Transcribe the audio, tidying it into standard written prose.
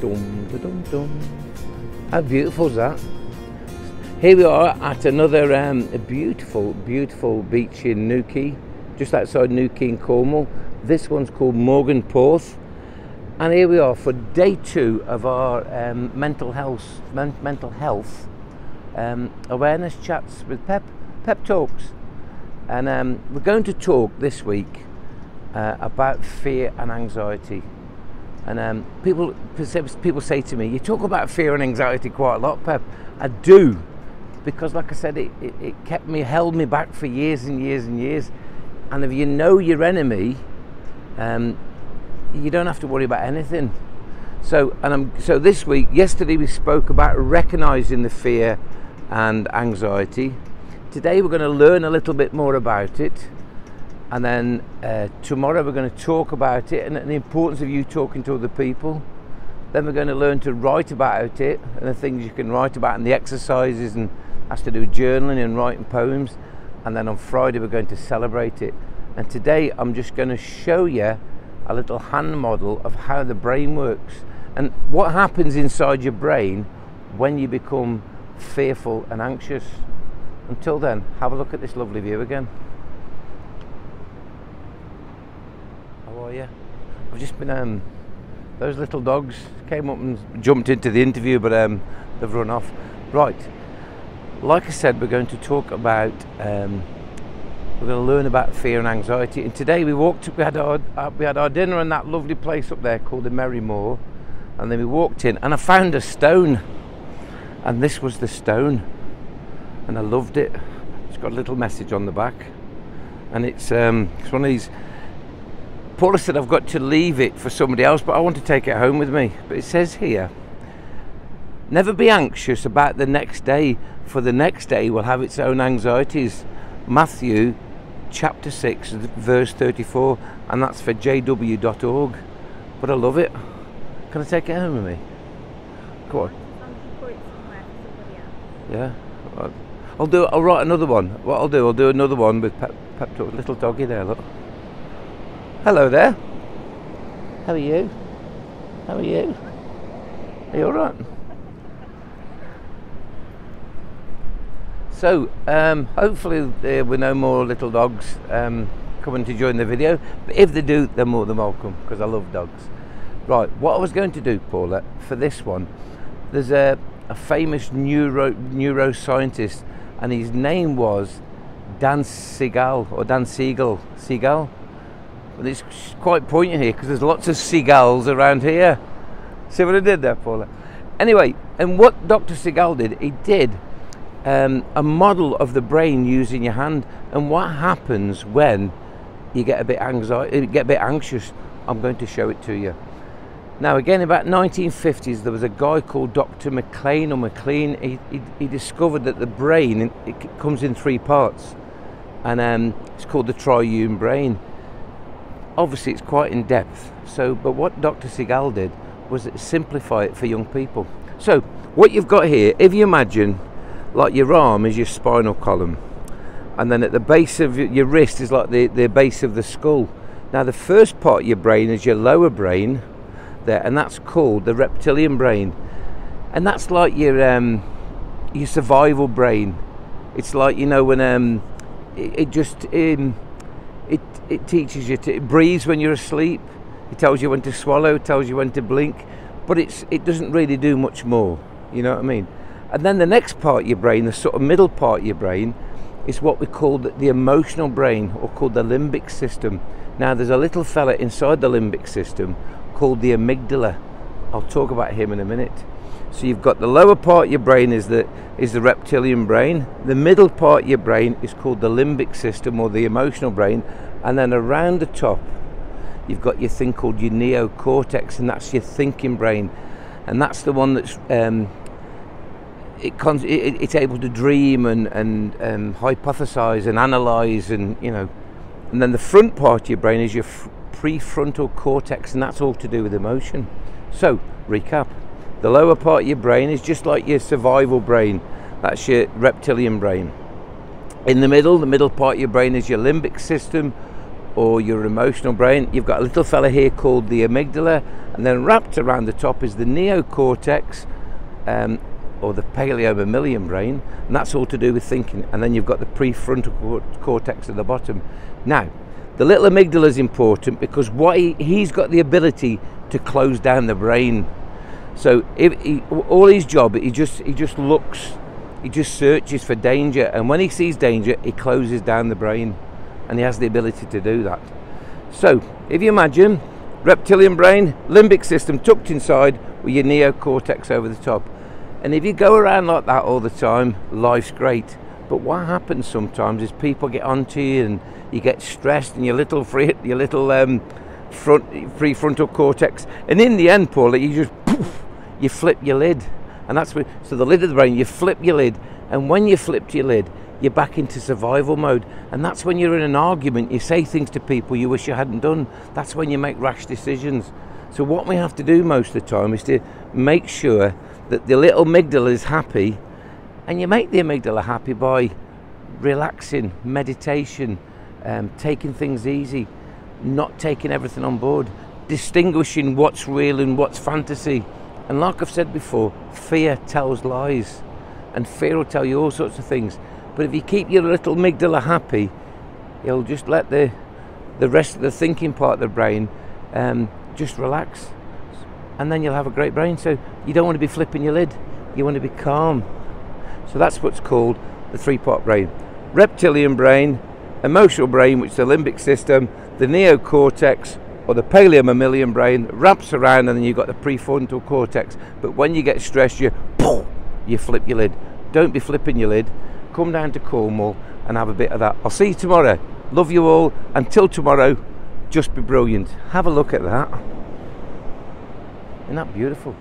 Dum, da, dum, dum. How beautiful is that? Here we are at another a beautiful beach in Newquay, just outside Newquay in Cornwall. This one's called Morgan Porth, and here we are for day 2 of our mental health awareness chats with Pep Talks, and we're going to talk this week about fear and anxiety. And people say to me, "You talk about fear and anxiety quite a lot, Pep." I do, because like I said, it held me back for years and years and years. And if you know your enemy, you don't have to worry about anything. So this week, yesterday we spoke about recognizing the fear and anxiety. Today we're going to learn a little bit more about it, and then tomorrow we're going to talk about it and the importance of you talking to other people. Then we're going to learn to write about it and the things you can write about and the exercises, and has to do with journaling and writing poems. And then on Friday we're going to celebrate it. And today I'm just going to show you a little hand model of how the brain works and what happens inside your brain when you become fearful and anxious. Until then, have a look at this lovely view again. How are you? I've just been those little dogs came up and jumped into the interview, but they've run off. Right, like I said, we're going to talk about we're going to learn about fear and anxiety. And today we had our dinner in that lovely place up there called the Merry Moor, and then we walked in and I found a stone, and this was the stone, and I loved it. It's got a little message on the back, and it's one of these. Paula said I've got to leave it for somebody else, but I want to take it home with me. But it says here, "Never be anxious about the next day, for the next day will have its own anxieties." Matthew chapter 6 verse 34, and that's for jw.org. But I love it. Can I take it home with me? Come on. Yeah. I'll write another one. What I'll do another one with Pep Talk. Little doggy there, look. Hello there. How are you? How are you? Are you alright? So, hopefully there were no more little dogs coming to join the video. But if they do, they're more than welcome, because I love dogs. Right, what I was going to do, Paula, for this one, there's a famous neuroscientist, and his name was Dan Siegel, or Dan Siegel. Siegel? But it's quite pointy here, because there's lots of seagulls around here. See what I did there, Paula? Anyway, and what Dr. Siegel did, he did a model of the brain using your hand, and what happens when you get a bit anxious. I'm going to show it to you. Now, again, about 1950s, there was a guy called Dr. McLean. He discovered that the brain, it comes in 3 parts, and it's called the triune brain. Obviously, it's quite in depth. But what Dr. Siegel did was simplify it for young people. So, what you've got here, if you imagine, like your arm is your spinal column, and then at the base of your wrist is like the base of the skull. Now, the first part of your brain is your lower brain there, and that's called the reptilian brain, and that's like your survival brain. It's like, you know, when it teaches you to, it breathes when you're asleep, it tells you when to swallow, it tells you when to blink, but it doesn't really do much more, you know what I mean? And then the next part of your brain, the sort of middle part of your brain, is what we call the emotional brain, or called the limbic system. Now, there's a little fella inside the limbic system called the amygdala. I'll talk about him in a minute. So you've got the lower part of your brain is the reptilian brain. The middle part of your brain is called the limbic system, or the emotional brain. And then around the top, you've got your thing called your neocortex, and that's your thinking brain. And that's the one that's it's able to dream and hypothesize and analyze, and you know. And then the front part of your brain is your prefrontal cortex, and that's all to do with emotion. So, recap. The lower part of your brain is just like your survival brain. That's your reptilian brain. In the middle part of your brain is your limbic system, or your emotional brain, you've got a little fella here called the amygdala, and then wrapped around the top is the neocortex, or the paleomammalian brain, and that's all to do with thinking. And then you've got the prefrontal cortex at the bottom. Now, the little amygdala is important because he's got the ability to close down the brain. So all his job, he just looks, he just searches for danger, and when he sees danger, he closes down the brain, and he has the ability to do that. So if you imagine reptilian brain, limbic system tucked inside with your neocortex over the top, and if you go around like that all the time, life's great. But what happens sometimes is people get onto you and you get stressed, and your little prefrontal cortex, and in the end, Paula, you just poof, you flip your lid. And that's where, so the lid of the brain, you flip your lid, and when you flip your lid, you're back into survival mode. And that's when you're in an argument, you say things to people you wish you hadn't done. That's when you make rash decisions. So what we have to do most of the time is to make sure that the little amygdala is happy, and you make the amygdala happy by relaxing, meditation, taking things easy, not taking everything on board, distinguishing what's real and what's fantasy. And like I've said before, fear tells lies, and fear will tell you all sorts of things. But if you keep your little amygdala happy, you'll just let the rest of the thinking part of the brain just relax, and then you'll have a great brain. So you don't want to be flipping your lid, you want to be calm. So that's what's called the three-part brain: reptilian brain, emotional brain, which is the limbic system, the neocortex, or the paleomammalian brain that wraps around, and then you've got the prefrontal cortex. But when you get stressed, you flip your lid. Don't be flipping your lid. Come down to Cornwall and have a bit of that. I'll see you tomorrow. Love you all. Until tomorrow, just be brilliant. Have a look at that. Isn't that beautiful?